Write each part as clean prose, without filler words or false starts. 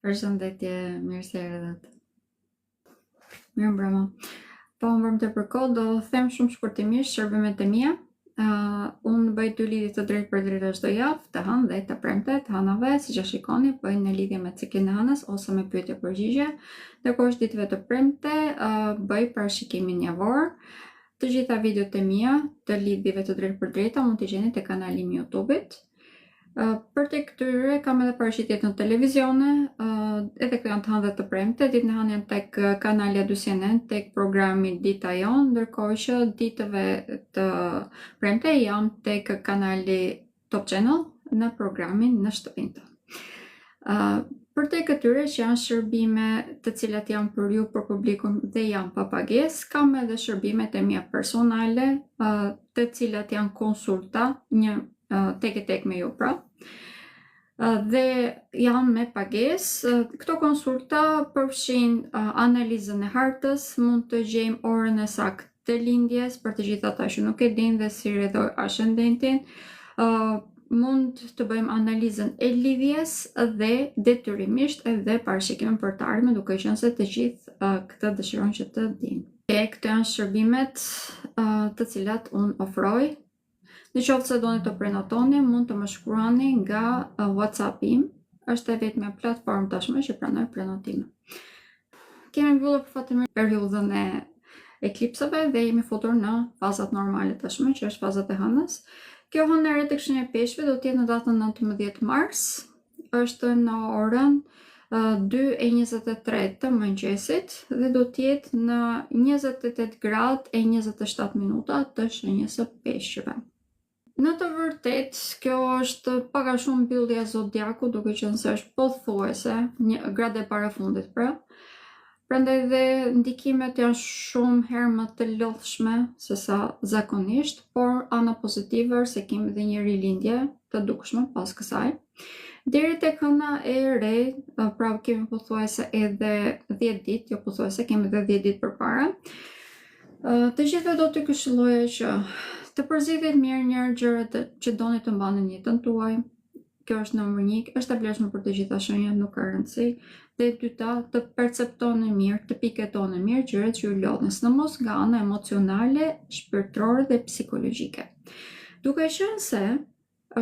Përshëndetje, mirë se erdhët. Mirë mbrëma. Po më vërmë të përkohë, do them shumë shkurtimisht shërbimet e mia. Unë bëj 2 lidhje të drejtë për drejtë çdo javë, të hënë dhe të premte, të hënave, siç e shikoni, bëj në lidhje me ciklin e hënës ose me pyetje përgjigje. Ndërkohë ditëve të premte bëj parashikimin javor. Të gjitha videot e mia të lidhjeve të drejtë për drejta mund t'i gjeni te kanali im YouTube-it. Për të këtyre kam edhe parashikjet në televizione, edhe këto janë të hënë dhe të premte. Ditën e hënë janë tek kanali A2CNN, tek programi Dita Jon, ndërkohë që ditëve të premte jam tek kanali Top Channel në programin Në shtëpinë tënde. Për te këtyre që janë shërbime të cilat janë për ju, për publikun dhe janë pa pagesë, kam edhe shërbimet e mia personale, të cilat janë konsulta, një tek e tek me ju pra, dhe janë me pagesë. Këto konsulta përfshin analizën e hartës, mund të gjejmë orën e saktë të lindjes për të gjithë ata që nuk e dinë dhe si rrethoj ascendentin. Mund të bëjmë analizën e lidhjes dhe detyrimisht edhe parashikimin për të ardhmen, duke qenë se të gjithë këtë dëshirojnë që të dinë. Këto janë shërbimet të cilat unë ofroj. Në qoftë se doni të prenotoni, mund të më shkruani nga WhatsApp im, është e vetmja platformë tashmë që pranoj prenotime. Kemi mbyllur përfatmirësisht periudhën e eklipsave dhe jemi futur në fazat normale tashmë, që është fazat e hënës. Kjo hënë e re tek shenja e peshqve do të jetë në datën 19 mars, është në orën 2:23 të mëngjesit dhe do të jetë në 28 gradë e 27 minuta të shenjës së peshqve. Në të vërtet, kjo është pak a shumë mbyllja e zodiaku, duke qenë se është pothuajse një gradë e parafundit pra. Prandaj dhe ndikimet janë shumë herë më të lodhshme se sa zakonisht, por ana pozitive është se kemi dhe një rilindje të dukshme pas kësaj. Deri tek hëna e re, pra kemi pothuajse edhe 10 ditë, jo pothuajse kemi edhe 10 ditë përpara. Të gjithëve do të këshilloja që të përzidhet mirë njërë gjërat që doni të mbani në jetën tuaj. Kjo është numër 1, është e vlefshme për të gjitha shenjat, nuk ka rëndësi. Dhe e dyta, të perceptoni mirë, të piketoni mirë gjërat që ju lodhin, sidomos nga ana emocionale, shpirtërore dhe psikologjike. Duke qenë se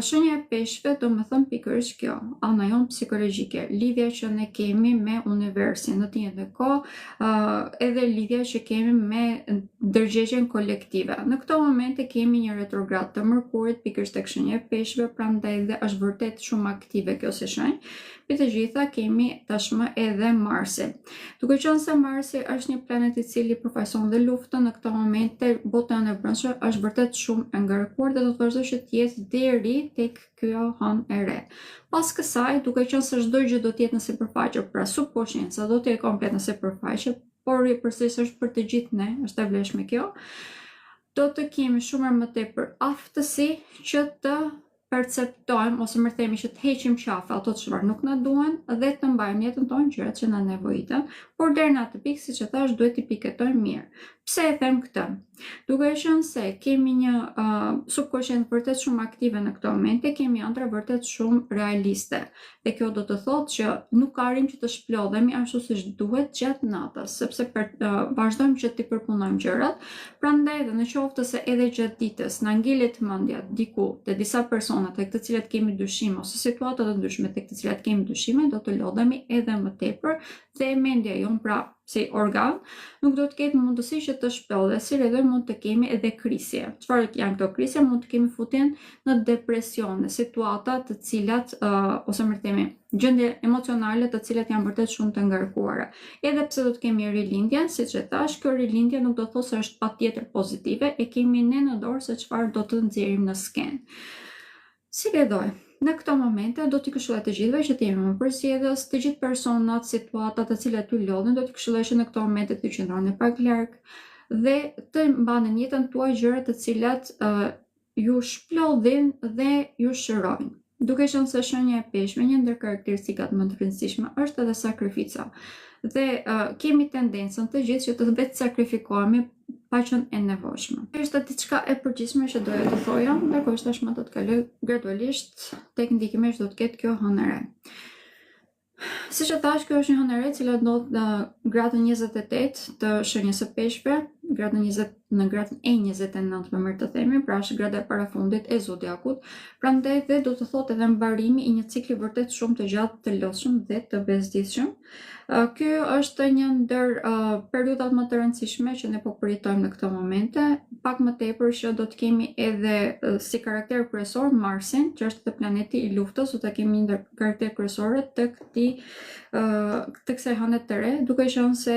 shenja e peshqve do me thënë pikërisht kjo, ana jonë psikologjike, lidhja që ne kemi me universin, në të njëjtën kohë edhe lidhja që kemi me ndërgjegjen kolektive. Në këto momente kemi një retrograd të Mërkurit pikërisht tek shenja e peshqve, prandaj dhe është vërtet shumë aktive kjo si shenjë. Për të gjitha kemi tashmë edhe Marsin. Duke qenë se Marsi është një planet i cili përfaqëson dhe luftën, në këto momente botën e brendshme është vërtet shumë e ngarkuar dhe do të vazhdojë që të jetë deri tek kjo hënë e re. Pas kësaj, duke qenë se çdo gjë do të jetë në sipërfaqe, pra subkonscienca do të jetë komplet në sipërfaqe, por përsërisht është për të gjithë ne, është e vlefshme kjo. Do të kemi shumë më tepër aftësi që të perceptojmë ose më themi që të heqim qafe ato çfarë nuk na duhen dhe të mbajmë jetën tonë gjërat që na nevojiten, por deri në atë pikë, siç e thash, duhet t'i piketojmë mirë. Pse e them këtë? Duke qenë se kemi një subkonscient vërtet shumë aktive në këto momente, kemi ëndra vërtet shumë realiste. Dhe kjo do të thotë që nuk arrim që të shplodhemi ashtu siç duhet gjatë natës, sepse vazhdojmë që t'i përpunojmë gjërat. Prandaj dhe në qoftë se edhe gjatë ditës na ngelet mendja diku te disa persona tek të cilat kemi dyshime ose situata të ndryshme tek të cilat kemi dyshime, do të lodhemi edhe më tepër dhe mendja jonë pra si organ nuk do të ketë mundësi që të shpellë, si edhe mund të kemi edhe krisje. Çfarë janë këto krisje? Mund të kemi futjen në depresion, në situata të cilat ose më themi gjendje emocionale të cilat janë vërtet shumë të ngarkuara. Edhe pse do të kemi rilindjen, siç e thash, kjo rilindje nuk do të thotë se është patjetër pozitive, e kemi ne në dorë se çfarë do të nxjerrim në skenë. Si vedoj, në këto momente do t'i këshilloj të gjithëve që të jemi më përzgjedhës, të gjithë personat, situatat të cilat ju lodhin, do t'i këshilloj që në këto momente të qëndroni pak larg dhe të mbani në jetën tuaj gjëra të cilat ju shplodhin dhe ju shërojnë. Duke qenë se shenja e peshqve, një ndër karakteristikat më të rëndësishme është edhe sakrifica. Dhe kemi tendencën të gjithë që të vetë sakrifikohemi pa qenë e nevojshme. Kjo është diçka e përgjithshme që doja të thoja, ndërkohë tashmë do të kaloj gradualisht tek ndikimi që do të ketë kjo hënë e re. Siç e thash, kjo është një hënë e re e cila ndodh në gradën 28 të shenjës së peshqve, në gradën e 29 më mirë të themi, pra është grada e parafundit e zodiakut. Prandaj dhe do të thotë edhe mbarimi i një cikli vërtet shumë të gjatë të lodhshëm dhe të bezdisshëm. Ky është një ndër periudat më të rëndësishme që ne po përjetojmë në këto momente, pak më tepër që do të kemi edhe si karakter kryesor Marsin, që është planeti i luftës, do ta kemi ndër karakter kryesore të kësaj hëne të re, duke qenë se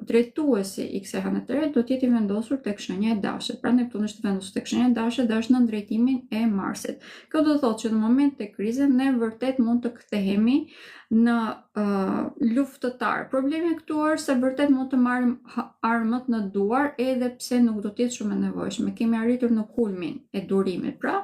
drejtuesi i kësaj hëne të re do të jetë i vendosur tek shenja e dashit. Pra Neptuni është vendosur tek shenja e dashit dhe është në drejtimin e Marsit. Kjo do të thotë që në momente të krize ne vërtet mund të kthehemi në luftëtar. Problemi këtu është se vërtet mund të marrim armët në duar edhe pse nuk do të jetë shumë e nevojshme. Kemi arritur në kulmin e durimit, pra,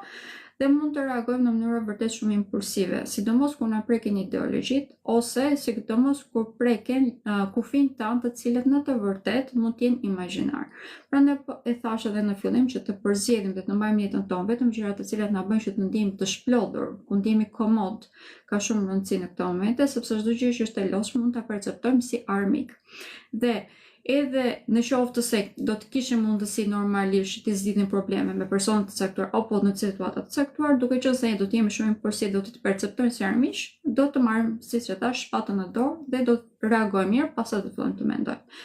dhe mund të reagojmë në mënyra vërtet shumë impulsive, sidomos kur na prekin ideologjit ose sidomos kur preken kufin tanë të cilët në të vërtet mund të jenë imagjinar. Prandaj e thash edhe në fillim që të përzgjedhim dhe të mbajmë jetën tonë vetëm gjërat të cilat na bëjnë që të ndihemi të shplodhur, ku ndihemi komod, ka shumë rëndësi në këto momente, sepse çdo gjë që është e lodhshme mund ta perceptojmë si armik. Dhe edhe në qoftë se do të kishim mundësi normalisht të zgjidhnim probleme me persona të caktuar apo në situata të caktuar, duke qenë se do të jemi shumë impulsiv, do të perceptojmë si armiq, do të marrim, siç e thash, shpatën në dorë dhe do të reagojmë mirë, pastaj do të fillojmë të mendojmë.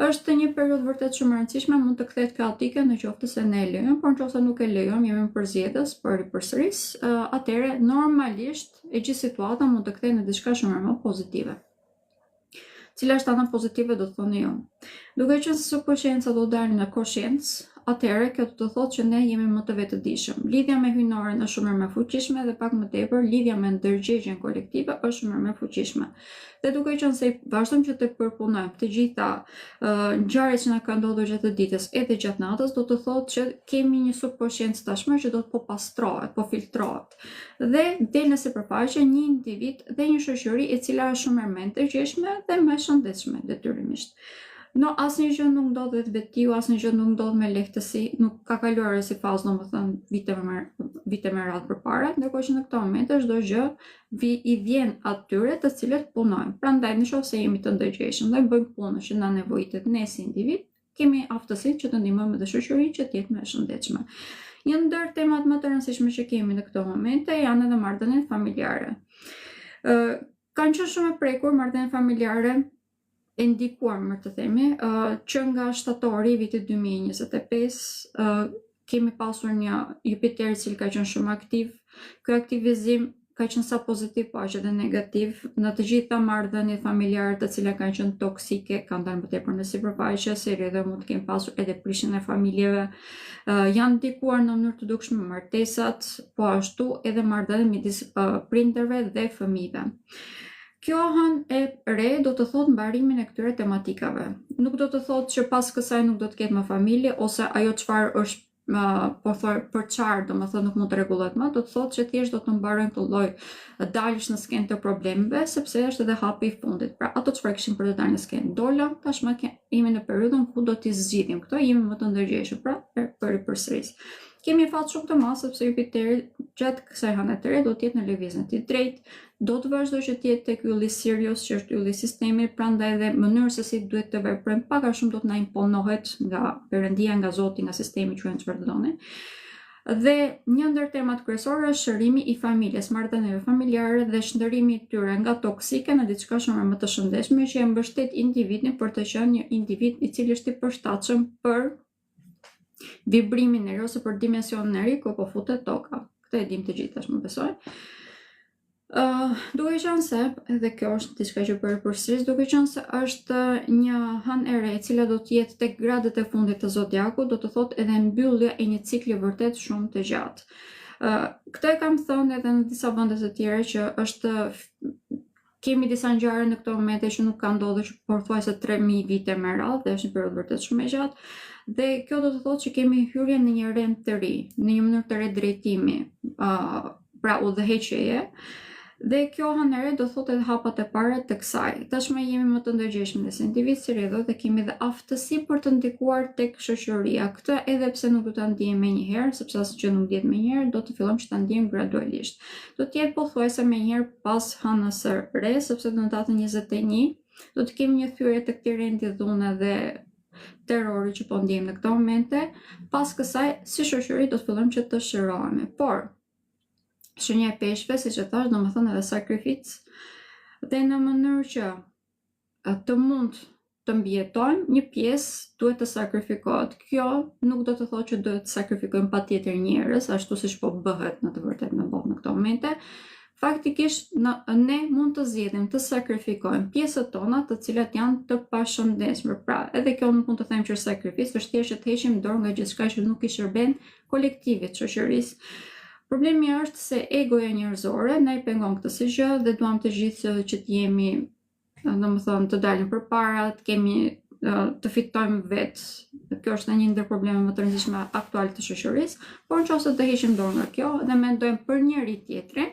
Është një periudhë vërtet shumë e rëndësishme, mund të kthehet kaotike në qoftë se ne e lejojmë, por nëse nuk e lejojmë, jemi në përzgjedhës për përsëris, atëherë normalisht e gjithë situata mund të kthehet në diçka shumë më pozitive. Cila është ana pozitive, do të thoni ju. Duke qenë se subkonscienca do dalë në konsciencë, atëherë kjo do të thotë që ne jemi më të vetëdijshëm. Lidhja me hyjnoren është shumë më e fuqishme dhe pak më tepër lidhja me ndërgjegjen kolektive është shumë më e fuqishme. Dhe duke qenë se vazhdojmë që të përpunojmë të gjitha ngjarjet që na kanë ndodhur gjatë ditës edhe gjatë natës, do të thotë që kemi një subkonsciencë tashmë që do të po pastrohet, po filtrohet. Dhe del në sipërfaqe një individ dhe një shoqëri e cila është shumë më e ndërgjegjshme dhe më e shëndetshme detyrimisht. No, asnjë gjë nuk ndodh vetvetiu, asnjë gjë nuk ndodh me lehtësi, nuk ka kaluar si fazë, domethënë vite me radhë përpara, ndërkohë që në këto momente çdo gjë i vjen atyre të cilët punojnë. Prandaj nëse jemi të ndërgjegjshëm dhe bëjmë punën që na nevojitet ne si individ, kemi aftësinë që të ndihmojmë edhe shoqërinë që të jetë më e shëndetshme. Një ndër temat më të rëndësishme që kemi në këto momente janë edhe marrëdhëniet familjare. Kanë qenë shumë e prekur marrëdhëniet familjare e ndikuar, më të themi, që nga shtatori i vitit 2025 kemi pasur një Jupiter i cili ka qenë shumë aktiv. Ky aktivizim ka qenë sa pozitiv, po aq edhe negativ. Në të gjitha marrëdhëniet familjare të cilat kanë qenë toksike, kanë dalë më tepër në sipërfaqe, si edhe mund të kemi pasur edhe prishjen e familjeve. Janë ndikuar në mënyrë të dukshme martesat, po ashtu edhe marrëdhëniet midis prindërve dhe fëmijëve. Kjo hënë e re do të thotë mbarimin e këtyre tematikave. Nuk do të thotë që pas kësaj nuk do të ketë më familje, ose ajo çfarë është po thoj për çfarë, domethënë nuk mund të rregullohet më, do të thotë që thjesht do të mbarojnë këtë lloj dalësh në skenë të problemeve, sepse është edhe hapi i fundit. Pra ato çfarë kishim për të dalë në skenë dola, tashmë jemi në periudhën ku do t'i zgjidhim këto, jemi më të ndërgjegjshëm, pra përsëris. Kemi fat shumë të madh sepse Jupiteri gjatë kësaj hëne të re do të jetë në lëvizjen e drejtë, do të vazhdojë që të jetë tek ylli Sirius, që është ylli i sistemit, prandaj edhe mënyra se si duhet të veprojmë pak a shumë do të na imponohet nga Perëndia, nga Zoti, nga sistemi, quajmë çfarë të doni. Dhe një ndër temat kryesore është shërimi i familjes, marrëdhënieve familjare dhe shndërimi i tyre nga toksike në diçka shumë më të shëndetshme që e mbështet individin për të qenë një individ i cili është i përshtatshëm për vibrimin e ri ose për dimensionin e ri ku po futet toka. Këtë e dim të gjithë tash, më besoj. Duke qenë se, edhe kjo është diçka që bëhet përsëris, duke qenë se është një hënë e re e cila do të jetë tek gradet e fundit të zodiakut, do të thotë edhe mbyllja e një cikli vërtet shumë të gjatë. Këtë e kam thënë edhe në disa vende të tjera që kemi disa ngjarje në këto momente që nuk kanë ndodhur që pothuajse 3000 vite me radhë, dhe është një periudhë vërtet shumë e gjatë. Dhe kjo do të thotë që kemi hyrje në një rend të ri, në një mënyrë të re drejtimi, pra udhëheqjeje. Dhe kjo hanere do thotë edhe hapat e para të kësaj. Tashmë jemi më të ndërgjegjshëm nëse individ si rrjedhë dhe kemi dhe aftësi për të ndikuar tek shoqëria. Këtë edhe pse nuk do ta ndjejmë menjëherë, sepse asgjë nuk dihet menjëherë, do të fillojmë që ta ndjejmë gradualisht. Do të jetë pothuajse menjëherë pas hënës së re, sepse në datën 21 do të kemi një thyrje të këtij rendi dhune dhe terrori që po ndjejmë në këto momente. Pas kësaj, si shoqëri do të fillojmë që të shërohemi. Por shenja e peshqve, siç e thash, domethënë edhe sakrificë dhe në mënyrë që të mund të mbijetojmë, një pjesë duhet të sakrifikohet. Kjo nuk do të thotë që duhet të sakrifikojmë patjetër njerëz, ashtu siç po bëhet në të vërtetë në botë në këto momente. Faktikisht ne mund të zgjedhim të sakrifikojmë pjesët tona të cilat janë të pashëndetshme. Pra, edhe kjo nuk mund të them që është sakrificë, është thjesht të heqim dorë nga gjithçka që nuk i shërben kolektivit, shoqërisë. Problemi është se egoja njerëzore na i pengon këtë si gjë dhe duam të gjithë që të jemi, domethënë, të dalim përpara, të kemi të fitojmë vetë. Kjo është një ndër problemet më të rëndësishme aktuale të shoqërisë, por nëse të heqim dorë nga kjo dhe mendojmë për njëri tjetrin,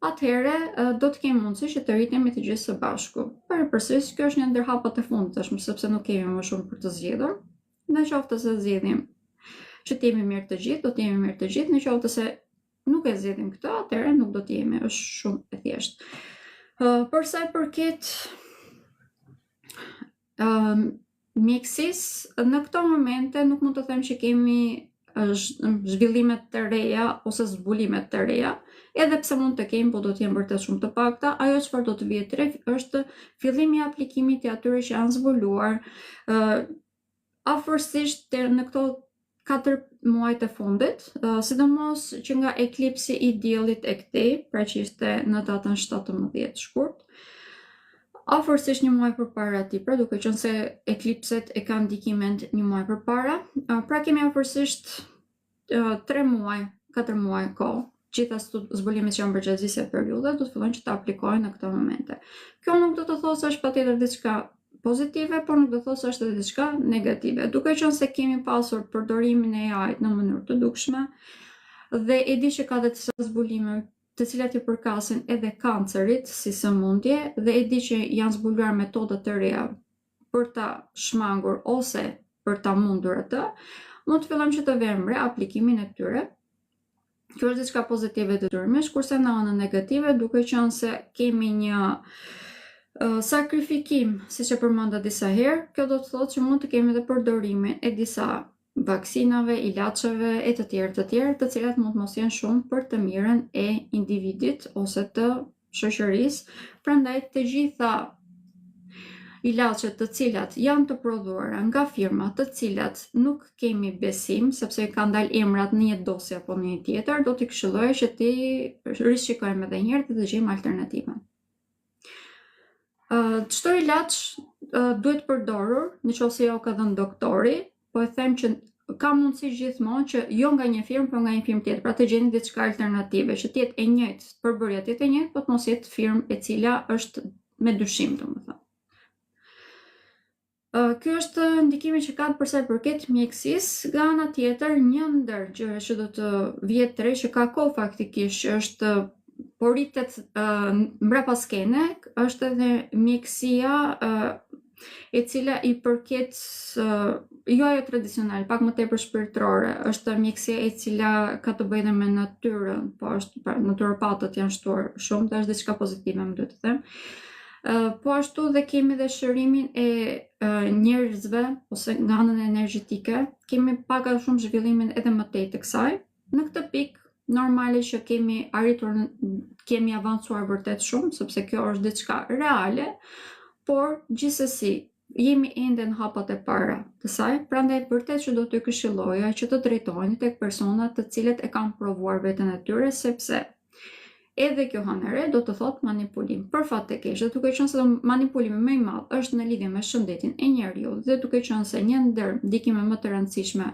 atëherë do të kemi mundësi që të rritemi të gjithë së bashku. Përsëris, kjo është një ndër hapat e fundit tashmë, sepse nuk kemi më shumë për të zgjedhur. Në qoftë se zgjedhim që të jemi mirë të gjithë, do të jemi mirë të gjithë. Në qoftë se nuk e zgjedhim këtë, atëherë nuk do të jemi, është shumë e thjeshtë. Për sa i përket mjekësisë, në këto momente nuk mund të them që kemi zhvillimet të reja ose zbulimet të reja, edhe pse mund të kemi, po do të jenë vërtet shumë të pakta. Ajo çfarë do të vijë tre është fillimi i aplikimit të atyre që janë zbuluar afërsisht në këto 4 muajt e fundit, sidomos që nga eklipsi i diellit e këtej, pra që ishte në datën 17 shkurt, afërsisht një muaj përpara atij, pra duke qenë se eklipset e kanë ndikimin një muaj përpara, pra kemi afërsisht 3 muaj, 4 muaj kohë. Gjitha zbulimet që janë përgjithësisht periudhe do të fillojnë që të aplikojnë në këto momente. Kjo nuk do të thotë se është patjetër diçka pozitive, por nuk do të thotë se është edhe diçka negative. Duke qenë se kemi pasur përdorimin e AI-t në mënyrë të dukshme dhe e di që ka dhe disa zbulime të cilat i përkasin edhe kancerit si sëmundje dhe e di që janë zbuluar metoda të reja për ta shmangur ose për ta mundur atë, mund të fillojmë që të vëmë re aplikimin e tyre. Kjo është diçka pozitive detyrimisht, kurse në anën negative, duke qenë se kemi një sakrifikim, siç e përmenda disa herë, kjo do të thotë që mund të kemi edhe përdorimin e disa vaksinave, ilaçeve e të tjerë, të cilat mund të mos jenë shumë për të mirën e individit ose të shoqërisë. Prandaj të gjitha ilaçet të cilat janë të prodhuara nga firma të cilat nuk kemi besim, sepse kanë dalë emrat në një dosje apo në një tjetër, do t'i këshilloj që ti rishikojmë edhe një herë dhe të gjejmë alternativa. Çdo ilaç duhet përdorur nëse jo ka dhënë doktori, po e them që ka mundësi gjithmonë që jo nga një firmë, por nga një firmë tjetër, pra të gjeni diçka alternative, që të jetë e njëjtë, përbërja të jetë e njëjtë, po të mos jetë firmë e cila është me dyshim, domethënë. Ky është ndikimi që ka për sa i përket mjekësisë. Nga ana tjetër, një ndër gjërat që do të vihet re që ka kohë faktikisht është po rritet mbrapa skene, është edhe mjekësia e cila i përket jo ajo tradicionale, pak më tepër shpirtërore, është mjekësia e cila ka të bëjë me natyrën, po është naturopatët janë shtuar shumë, dhe është diçka pozitive, më duhet të them. Po ashtu dhe kemi dhe shërimin e njerëzve ose nga anën energjetike, kemi pak a shumë zhvillimin edhe më tej të kësaj. Në këtë pikë normale që kemi avancuar vërtet shumë, sepse kjo është diçka reale, por gjithsesi jemi ende në hapat e para të saj, prandaj vërtet që do t'ju këshilloja që të drejtoheni tek persona të cilët e kanë provuar veten e tyre, sepse edhe kjo hanere do të thotë manipulim. Për fat të keq, duke qenë se manipulimi më i madh është në lidhje me shëndetin e njeriu dhe duke qenë se një ndër ndikimet më të rëndësishme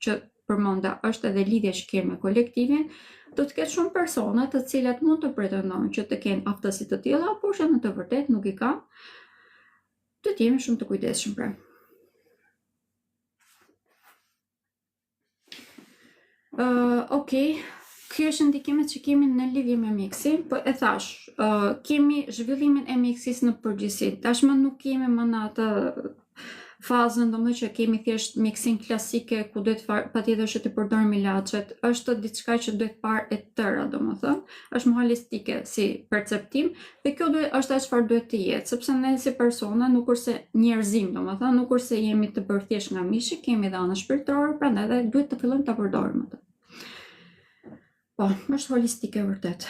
që përmenda është edhe lidhja që kemi me kolektivin, do të ketë shumë persona të cilat mund të pretendojnë që të kenë aftësi të tilla, por që në të vërtetë nuk i kanë. Do të jemi shumë të kujdesshëm pra. Okej. Ky është ndikimet që kemi në lidhje me mjekësinë, po e thash, kemi zhvillimin e mjekësisë në përgjithësi. Tashmë nuk kemi më në atë fazën domethënë që kemi thjesht mjekësinë klasike ku duhet patjetër që të përdorim ilaçet, është diçka që duhet parë e tëra domethënë, është më holistike si perceptim dhe kjo është ajo çfarë duhet të jetë, sepse ne si persona nuk kurse njerëzim domethënë, nuk kurse jemi të bërë thjesht nga mishi, kemi dhe anën shpirtërore, prandaj edhe duhet të fillojmë ta përdorim atë. Po, është holistike vërtet.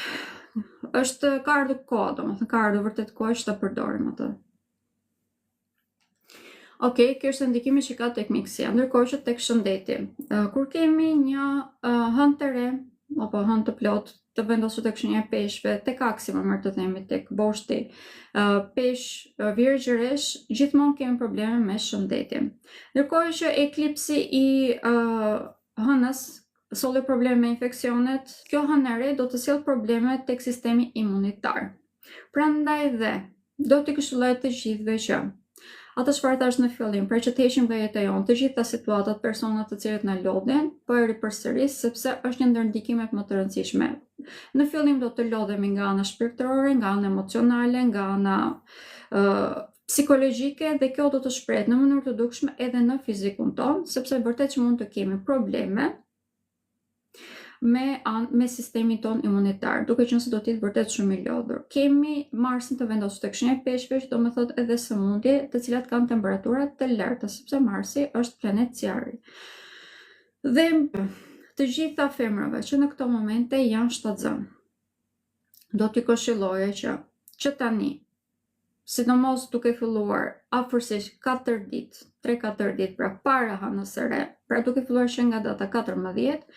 Ka ardhur koha, domethënë ka ardhur vërtet koha që ta përdorim atë. Okej, kjo është ndikimi që ka tek mjekësia, ndërkohë që tek shëndeti. Kur kemi një hënë të re, apo hënë të plot, të vendosur tek shenja e peshqve, tek aksi më mirë të themi, tek boshti, peshë, virgjë, resh, gjithmonë kemi probleme me shëndetin. Ndërkohë që eklipsi i hënës solli probleme me infeksionet, kjo hënë e re do të sjellë probleme tek sistemi imunitar. Prandaj dhe do t'i këshilloj të gjithëve që atë çfarë thash në fillim, pra që të heqim nga jeta jonë të gjitha situatat, personat të cilët na lodhin, po e ripërsëris sepse është një ndër ndikimet më të rëndësishme. Në fillim do të lodhemi nga ana shpirtërore, nga ana emocionale, nga ana psikologjike dhe kjo do të shprehet në mënyrë të dukshme edhe në fizikun tonë, sepse vërtet që mund të kemi probleme me sistemin ton imunitar, duke qenë se do të jetë vërtet shumë i lodhur. Kemi Marsin të vendosur tek shenja e peshqve, që do të thotë edhe sëmundje, të cilat kanë temperatura të larta, sepse Marsi është planet zjarri. Dhe të gjitha femrave që në këto momente janë shtatzën, do t'i këshilloja që tani, sidomos duke filluar afërsisht 4 ditë, 3-4 ditë pra para hënës së re, pra duke filluar që nga data 14,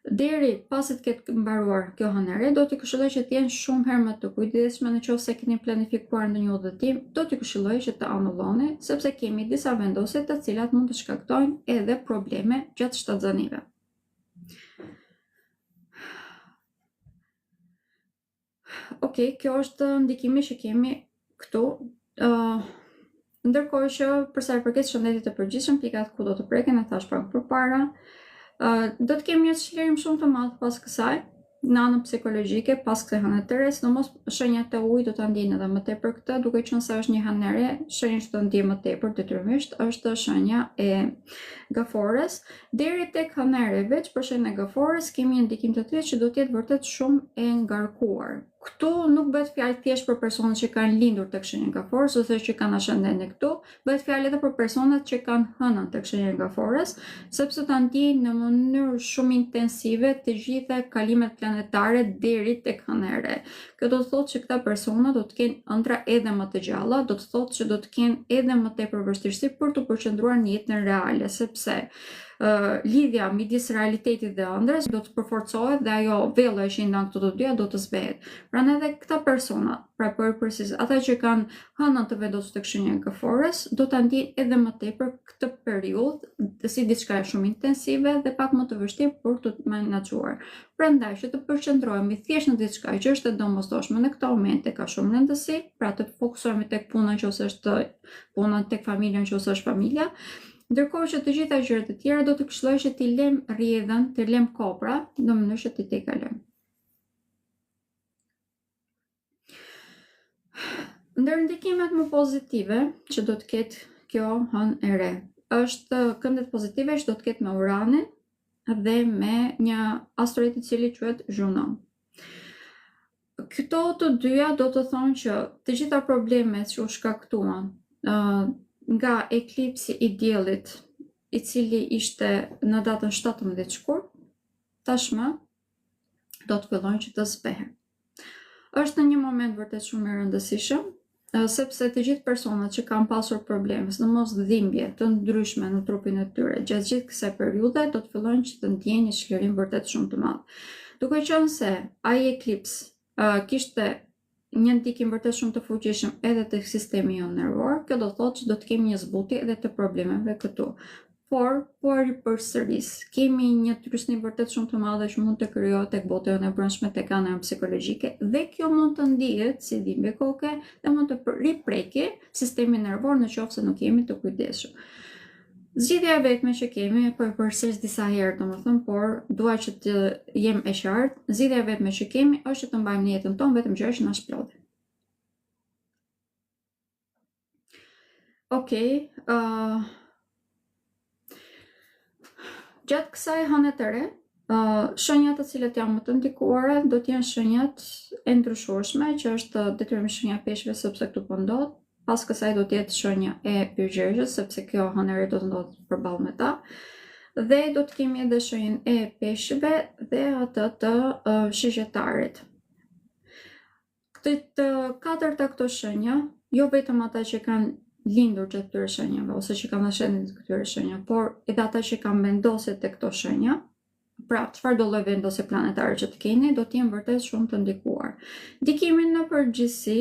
deri pasi të ketë mbaruar kjo hënë e re, do t'i këshilloj që të jenë shumë herë më të kujdesshme nëse keni planifikuar ndonjë udhëtim, do t'i këshilloj që të anulloni, sepse kemi disa vendosje të cilat mund të shkaktojnë edhe probleme gjatë shtatzënive. Okej, kjo është ndikimi që kemi këtu. Ndërkohë që për sa i përket shëndetit të përgjithshëm, pikat ku do të preken e thash pak përpara. Do të kemi një çlirim shumë të madh pas kësaj, në anën psikologjike, pas kësaj hëne të re, sidomos shenjat e ujit do ta ndjejnë edhe më tepër këtë, duke qenë se është një hënë e re, shenja që do ndjej më tepër detyrimisht është shenja e gafores. Deri tek hëna e re veç për shenjën e gafores kemi një ndikim të tillë që do të jetë vërtet shumë e ngarkuar. Këtu nuk bëhet fjalë thjesht për personat që kanë lindur tek shenja e gafores ose që kanë ascendentin këtu, bëhet fjalë edhe për personat që kanë hënën tek shenja e gafores, sepse ta ndjejnë në mënyrë shumë intensive të gjitha kalimet planetare deri tek hëna e re. Kjo do të thotë që këta persona do të kenë ëndra edhe më të gjalla, do të thotë që do të kenë edhe më tepër vështirësi për të përqendruar në jetën reale, sepse lidhja midis realitetit dhe ëndrës do të përforcohet dhe ajo vella që i ndan këto të dyja do të zbehet. Prandaj edhe këta persona, pra përpërsisht ata që kanë hënën të vendosur tek shenja e gafores, do ta ndjejnë edhe më tepër këtë periudhë si diçka shumë intensive dhe pak më të vështirë për të menaxhuar. Prandaj që të përqendrohemi thjesht në diçka që është e domosdoshme në këtë moment ka shumë rëndësi, pra të fokusohemi tek puna nëse është puna, tek familja nëse është familja. Ndërkohë që të gjitha gjërat e tjera do të këshilloj që t'i lëm rrjedhën, t'i lëm kopra, në mënyrë që t'i kalojmë. Ndër ndikimet më pozitive që do të ketë kjo hënë e re, është këndet pozitive që do të ketë me Uranin dhe me një asteroid i cili quhet Juno. Këto të dyja do të thonë që të gjitha problemet që u shkaktuan nga eklipsi i diellit, i cili ishte në datën 17 shkurt, tashmë do të fillojnë që të zbehen. Është në një moment vërtet shumë i rëndësishëm, sepse të gjithë personat që kanë pasur probleme, sidomos dhimbje të ndryshme në trupin e tyre, gjatë gjithë kësaj periudhe do të fillojnë që të ndjejnë një çlirim vërtet shumë të madh. Duke qenë se ai eklips kishte një ndikim vërtet shumë të fuqishëm edhe tek sistemi jonë nervor, kjo do të thotë që do të kemi një zbutje edhe të problemeve këtu. Por përsëris, kemi një trysni vërtet shumë të madhe që mund të krijohet tek bota jonë e brendshme, tek ana psikologjike, dhe kjo mund të ndihet si dhimbje koke dhe mund të riprekë sistemin nervor nëse nuk jemi të kujdesshëm. Zgjidhja e vetme që kemi, përsëris disa herë domethënë, por dua që të jem e qartë, zgjidhja e vetme që kemi është që të mbajmë në jetën tonë vetëm gjëra që na shpëlqejnë. Okej, gjatë kësaj hëne të re, shenjat të cilat janë më të ndikuara do të jenë shenjat e ndryshueshme, që është detyrimisht shenja e peshqve sepse këtu po ndodh. Pas kësaj do të jetë shenja e pyrgjergjës, sepse kjo hënë e re do të ndodhë përballë me ta. Dhe do të kemi edhe shenjën e peshqve dhe atë të shigjetarit. Të katërta këto shenja, jo vetëm ata që kanë lindur gjatë këtyre shenjave ose që kanë ashenjë të këtyre shenjave, por edhe ata që kanë vendosje te këto shenja, pra çfarë do lloj vendosje planetare që të keni, do të jenë vërtet shumë të ndikuar. Ndikimi në përgjithësi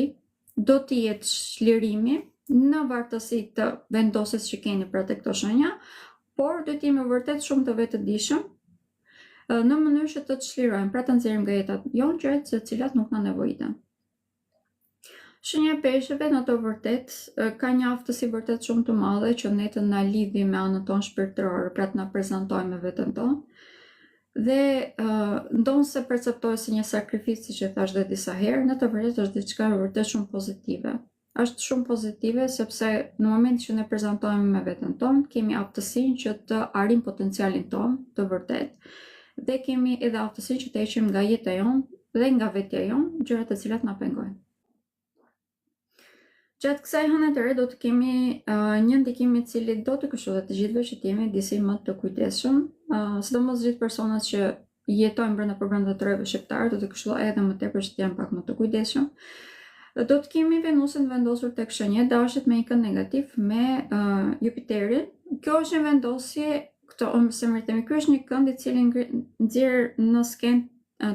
do të jetë çlirimi në vartësi të vendosjes që keni për të këto shenja, por do të jemi vërtet shumë të vetëdijshëm në mënyrë që të çlirojmë, pra të nxjerrim nga jeta jonë gjërat të cilat nuk na nevojiten. Shenja e peshqve në të vërtet ka një aftësi vërtet shumë të madhe që ne të na lidhi me anën tonë shpirtërore, pra të na prezantojmë me veten tonë. Dhe ndonë se perceptohet si një sakrificë, siç e thash dhe disa herë, në të vërtetë është diçka vërtet shumë pozitive. Është shumë pozitive sepse në moment që ne prezantohemi me veten tonë, kemi aftësinë që të arrim potencialin tonë të vërtet, dhe kemi edhe aftësinë që të heqim nga jeta jonë dhe nga vetja jonë gjërat të cilat na pengojnë. Gjatë kësaj hëne të re do të kemi një ndikim I cili do të këshillohet të gjithëve që të jemi disi më të kujdesshëm, sidomos gjithë personat që jetojnë brenda të rreve shqiptare, do të këshilloj edhe më tepër që të jenë pak më të kujdesshëm. Do të kemi Venusin vendosur tek shenjë dashit me ikën negativ me Jupiterin. Kjo është një vendosje, ky është një kënd I cili nxjerr në skenë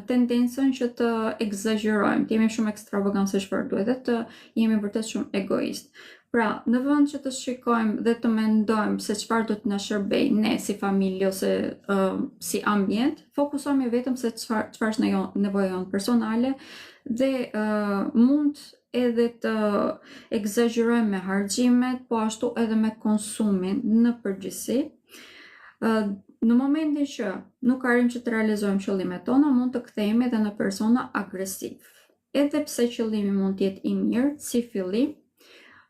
tendencën që të egzagjerojmë, të jemi shumë ekstravagant se çfarë duhet, dhe të jemi vërtet shumë egoist. Pra, në vend që të shikojmë dhe të mendojmë se çfarë do të na shërbejë ne si familje ose si ambient, fokusohemi vetëm se çfarë është nevoja jonë personale dhe mund edhe të egzagjerojmë me harximet, po ashtu edhe me konsumin në përgjithësi. Në momentin që nuk arrim që të realizojmë qëllimet tona, mund të kthehemi edhe në persona agresiv. Edhe pse qëllimi mund të jetë I mirë si fillim,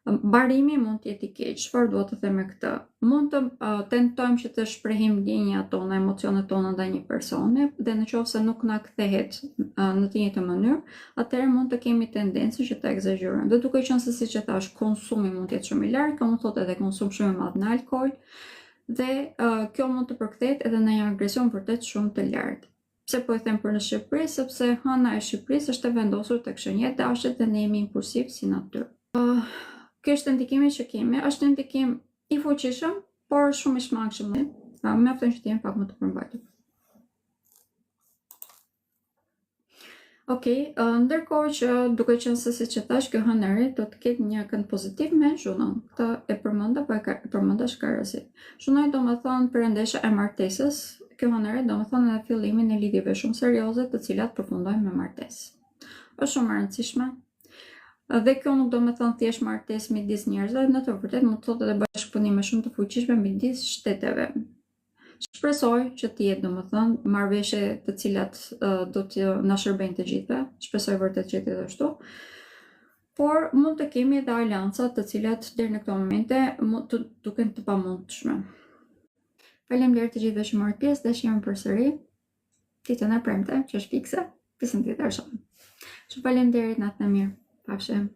mbarimi mund të jetë I keq. Çfarë dua të them me këtë? Mund të tentojmë që të shprehim ndjenjat tona, emocionet tona ndaj një personi, dhe nëse nuk na kthehet në të njëjtën mënyrë, atëherë mund të kemi tendencën që të egzagjerojmë. Dhe duke qenë se siç e thash, konsumi mund të jetë shumë I lartë, kjo mund thotë edhe konsum shumë I madh në alkool, dhe kjo mund të përkthehet edhe në një agresion vërtet shumë të lartë. Pse po e them për në Shqipëri? Sepse hëna e Shqipërisë është e vendosur tek shenja e dashit dhe ne jemi impulsiv si natyrë. Ky është ndikimi që kemi, është një ndikim I fuqishëm, por shumë I shmangshëm. Mjafton që të jemi pak më të përmbajtur. Okej, ndërkohë që duke qenë se siç e thash, kjo hënë e re do të ketë një kënd pozitiv me Zhunën. Këtë e përmenda, po e përmenda shkarazi. Zhunoj do të thonë perëndesha e martesës. Kjo hënë e re do të thonë edhe fillimin e lidhjeve shumë serioze, të cilat përfundojnë me martesë. Është shumë e rëndësishme. Dhe kjo nuk do të thonë thjesht martesë midis njerëzve, në të vërtetë mund të thotë edhe bashkëpunime shumë të fuqishme midis shteteve. Shpresoj që të jetë domethënë marrëveshje të cilat do të na shërbejnë të gjithëve. Shpresoj vërtet që të jetë ashtu. Por mund të kemi edhe alianca të cilat deri në këto momente mund të duken të pamundshme. Faleminderit të gjithëve që morët pjesë, dhe shihemi përsëri ditën e premte, që është fikse, pjesën tjetër shoh. Shumë faleminderit, natën e mirë. Pafshim.